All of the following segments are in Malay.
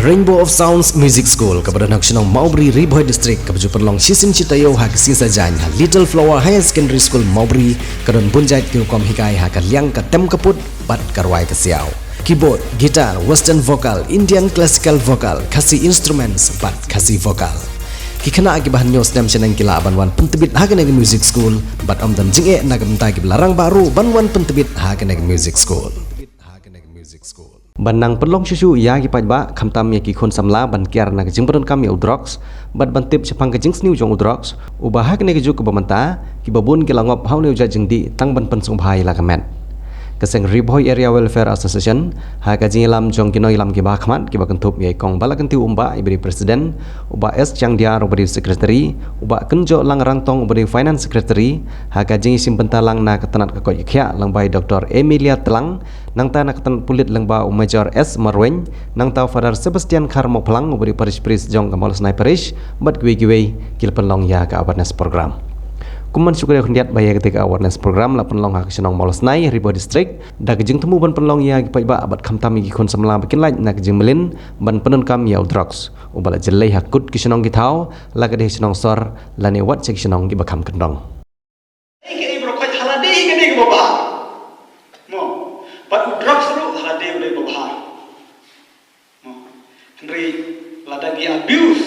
Rainbow of Sounds Music School kepada nak senang Maubri Riboy District kepada perlong sisim citayo hak sisa jan Little Flower Higher Secondary School Maubri kedan bunjait kirukom hikai hak liang ka tem kaput bat karwai ke siau. Keyboard, gitar, western vocal, Indian classical vocal, kasih instruments bat kasih vocal. Kikana agi bahan news nem senang kila banwan pentebit hak neg music school bat amdan jinge nagam tagi larang baru banwan pentebit hak neg music school. Banang perlong susu ia ki pajba khamtam ya ki khon samla ban kiar na jing baron kam ya udrox bat bantip sepang ke jing sniu jong udrox ubah ne ke juk bamanta ki babun ki langop haune uja jing di tang ban pensung bhai la kamet keseng Riboy Area Welfare Association ha ka jing lam jong ki noi lam ki ba khmat ki ba kentup ye kong bala kentiu umba ibri presiden uba s chang dia ubri secretary uba kenjo lang rang tong ubri finance secretary ha ka jing sim bentalang na ketanat ka ko khya lang bai Dr Emilia Telang nang ta nak tan pulit lang ba Major S Marwen nang ta Father Sebastian Karmo Plang ubri parish priest jong kamal snai parish bat gwe kil penlong ya ka awareness program kuman syukur khundiat baya ketika awareness program la penlong hak senong mal snai Riboy District da kejing temu ban penlong ya ki ba abat khamtam ki khon samla bikin lai nak kejing melin ban penun kam ya drugs ubala jelai hakut ki senong ki thau la ka de senong sor la ne wat cek senong ki bakham kendong ke bro khaj halade ke ne ke baba mo but drugs ru halade ude baba mo henry lada gi abuse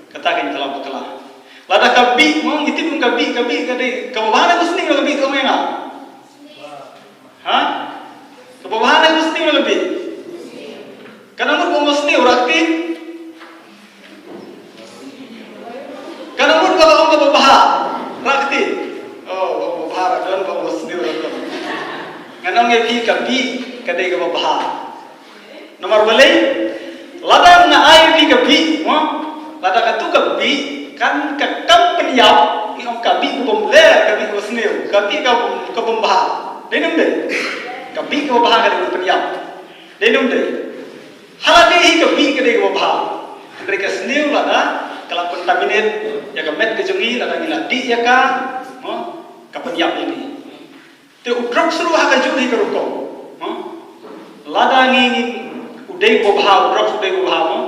kata kan kala bakala lada kabi mo ngiti pun kabi kade kababana kusni lo kabi kamena ha kababana kusni lo kabi kana mo kusni urakti kana mo ka babaha rakti oh babaha don ko kusni urakti ngana ngepi kabi kade kababaha nomor balai lada na ai pi kabi mo lada katu kabi kan kakam penyap ni om kabi ko bomler kabi ko sneu kabi ka bomba denum de kabi ko baha ka penyap denum de halade hi kabi ka de ko baha mereka sneu lada kala contaminate ya ka met ke jongi lada gila di ya ka mo ka penyap ini te udrok seru ha ka juri ka ruko mo lada ngi udai ko baha udrok udai ko baha mo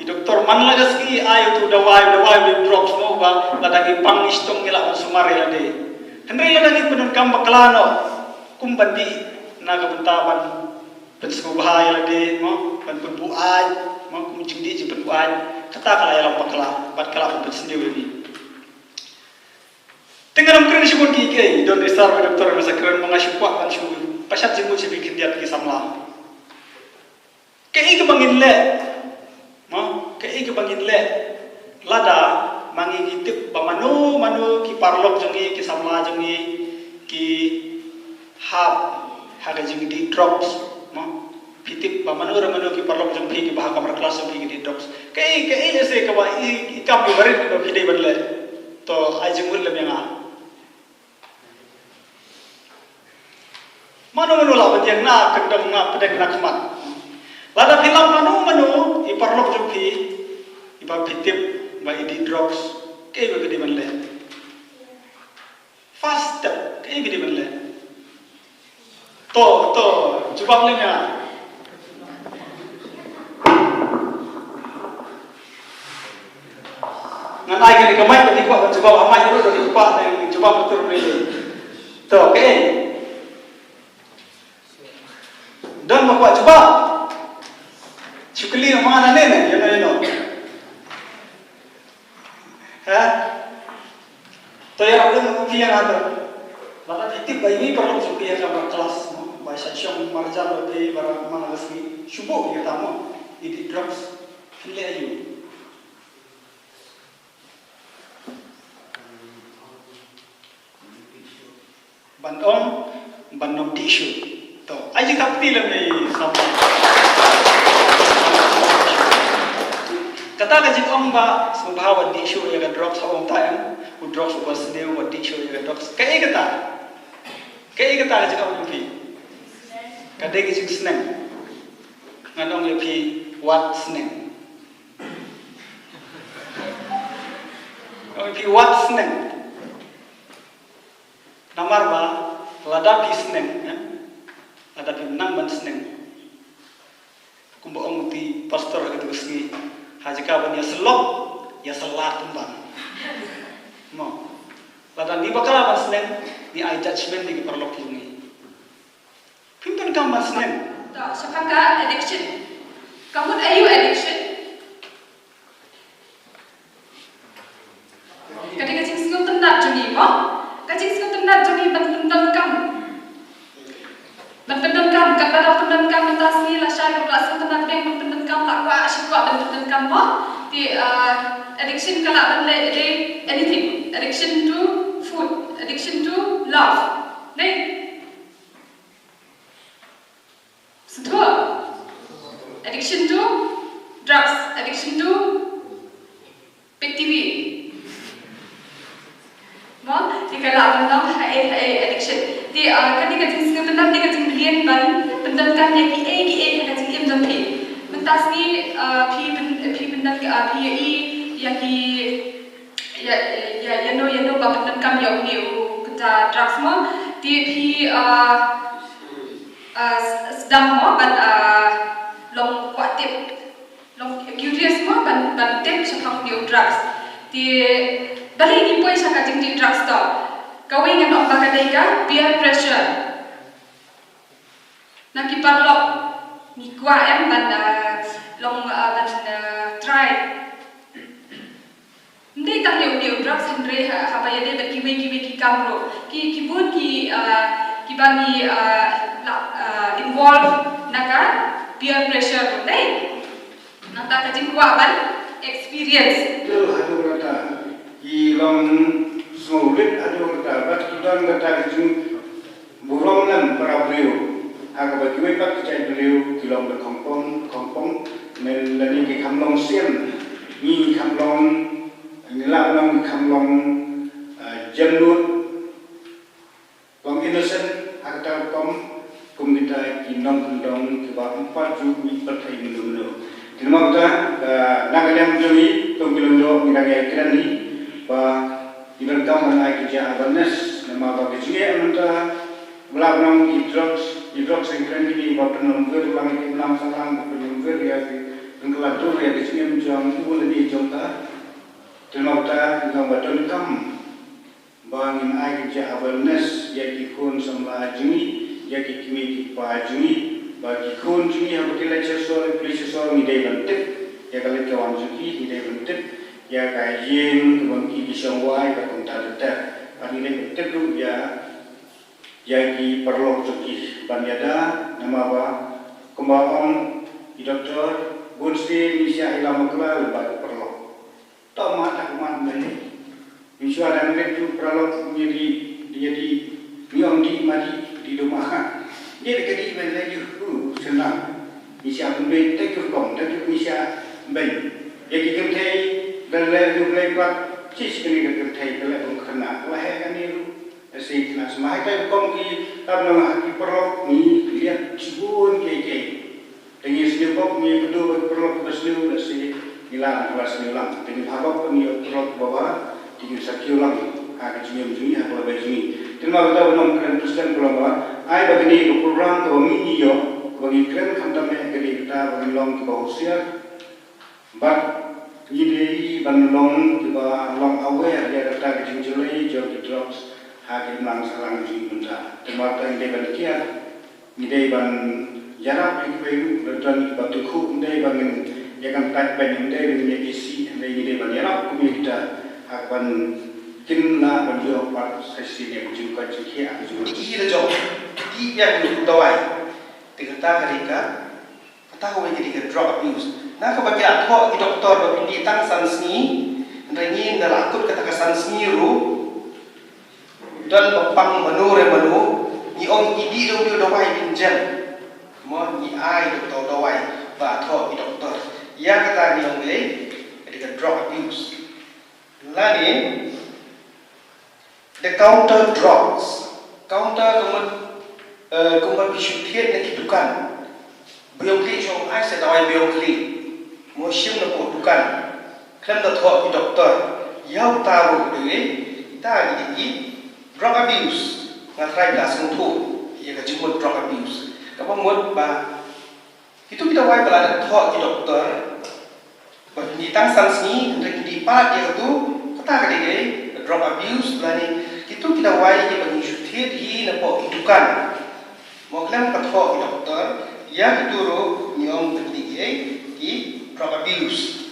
Doktor man lagaski ayo tu dawai with drugs no ba ladagi pangistong nila sumari lade henry ladagi penun kam baklano kumbandi naga bentaban pensku bahaya lade mo pan penbuai mo kumjing di penbuai kata kala yalam bakla bat kala pun sendiri ni tengaram kren sibon ki ke don resar doktor masa kren mangashukwa kan shu pasat jingul sibi kindiat ki samla ke ik bangin le ke bangin le lada mangi ngitip manu ki parlok jongi ki samla jongi ki hab haga jongi di drops mo pitip manu ki parlok jongi ki bahag kamar kelas jongi di drops ke se ka ba i kam bi barit do ki dei badle to ai jingul le menga manu la ban yang na kendam na pedek na khmat lada filam manu i parlok jongi iba pitip ba idi drugs ke ba gede banle fast step ke gede banle to jubab le nya ngan ai ke kamai ba di kwa jubab amai ro di kwa ne jubab betul ni to ke dan ba kwa jubab chukli mana ne yo ha to ya belum kian ada maka titip bayi perlu supaya sama kelas bahasa syong marjan lebih barang mana lagi subuh dia tamu ini drugs kile ayu bandom tisu to aja kapti lebih sama kata ka jikong ba subhawa di show ya drops hawang tayang u drops was new what di show ya drops kai kata jikong pi kade ki jik snack nganong le pi what snack pi what snack namar ba lada pi snack lada pi nang ban snack kumba ong ti pastor gitu kesini haji kaban ya selok ya salat tumbang mo ladan di bakal apa senen di I judgment di perlok ini pimpin kamu senen tak siapa addiction kamu ayu addiction ketika cing singgung tenat juni mo kacing singgung tenat juni bentan kamu bentan kamu kepada bentan kamu mentasi lah syai berlaku tenat beng bentan kamu lah kuat asyik kuat bentan kamu mo di addiction kalau benda anything addiction to food addiction to love nih Setua. Addiction to drugs, addiction to PTV. Mo, di kalau abang addiction. Di ketika jenis kebenar di ketika belian ban pendapatan yang ki ketika jenis M P. Mentas ni pi benar pi yang ki ya no bapa pendapatan yang ni kita drugs mo di pi sedang mo ban long kuatip long curious mo ban tip siapa new drugs di balik ni pun siapa jeng drugs to kawin dengan orang kadaiga peer pressure nak kiparlok ni kuat ban long ban try ndai tak new drugs andre apa ya dia kiwe ki kamro ki bun ki bagi involve naga peer pressure dai nata kajing kuaban experience tu hadu kata ilong sulit hadu kata bat tudan kata kajing burong nan para beliau aga bagi wepat cai beliau kilong de kompong men lani ki kamlong siam ni kamlong nilap kamlong jamnut Wang innocent agak kom kita kinong kendong kebab 4 juta pertai mulu. Terima kasih. Nagalang jami tunggu do minagay kirani ba ibangkam manai kerja awareness nama bagi jia anta belakang drugs yang keren ini ba penumber ulang ini enam salang penumber ya pengkelatur ya di sini menjang dua lebih jongta. Terima kasih dengan badan kam bangin ai kerja awareness ya kikun sama jini ya kikimi pa jini bagi kun jini apa kila sesor polisi sesor ni dai bantip ya kalau kawan juki ni dai bantip ya kayin kebangki kisawai ka kunta data ani dai bantip tu ya ki perlu juki banyada nama apa kembang doktor Bunsti Nisha Ilham Kelal bagi perlu tamat aku mana Insyaallah mereka perlu jadi niang di mari di rumah. Dia dekat di mana lagi senang. Isya ambil tekuk kong, tekuk isya ambil. Ya kita mesti dalam jumlah kuat cis kini kita mesti dalam kena. Wahai kan itu asyik nak semai kita kong ki tabung ki perlu ni lihat cibun keke. Dengan sebab ni betul perlu berselu asyik hilang kelas hilang. Dengan habaq ni perlu bawa tiga sakit ulang agak jumi apa baju terima kasih belum keren teruskan pulang ai bagi program atau mini yo bagi keren kantam yang kita bagi long ke bawah siap but ini ban long kita long aware dia kata kecil jelai jauh di drugs hakim lang salang jumi benda terima kasih dia ban kia ini ban jarak itu dan batu ku ini ban yang kan ban ini yang isi ini ban jarak kita akan kinna banjo pat sesi ne juga cikia juga iya jo iya yang dawai tingkata harika kata ho jadi ke drug abuse nah kebagian ho doktor bapindi tang sansni rengi ngalakut kata sansni ru dan bapang manure manu ni ong idi do dawai pinjam mo ni ai doktor dawai ba ho doktor ya kata ni ong le jadi drug abuse lani the counter drugs counter kemudian bisutiet nak dukan biokli jong ai sedawai biokli musim nak dukan klaim dah thok doktor yau tahu deh ta di drug abuse ngatrai dah sentuh ia kecimut drug abuse kapag mo ba Itu kita wai belada thok di dokter. Di tang sans ni untuk di parat dia tu kata kadai drug abuse belani. Itu kita wai di bagi syutir hi nampak hidukan. Mau kelam pathok di dokter ya itu ro nyom tertinggi di drug abuse.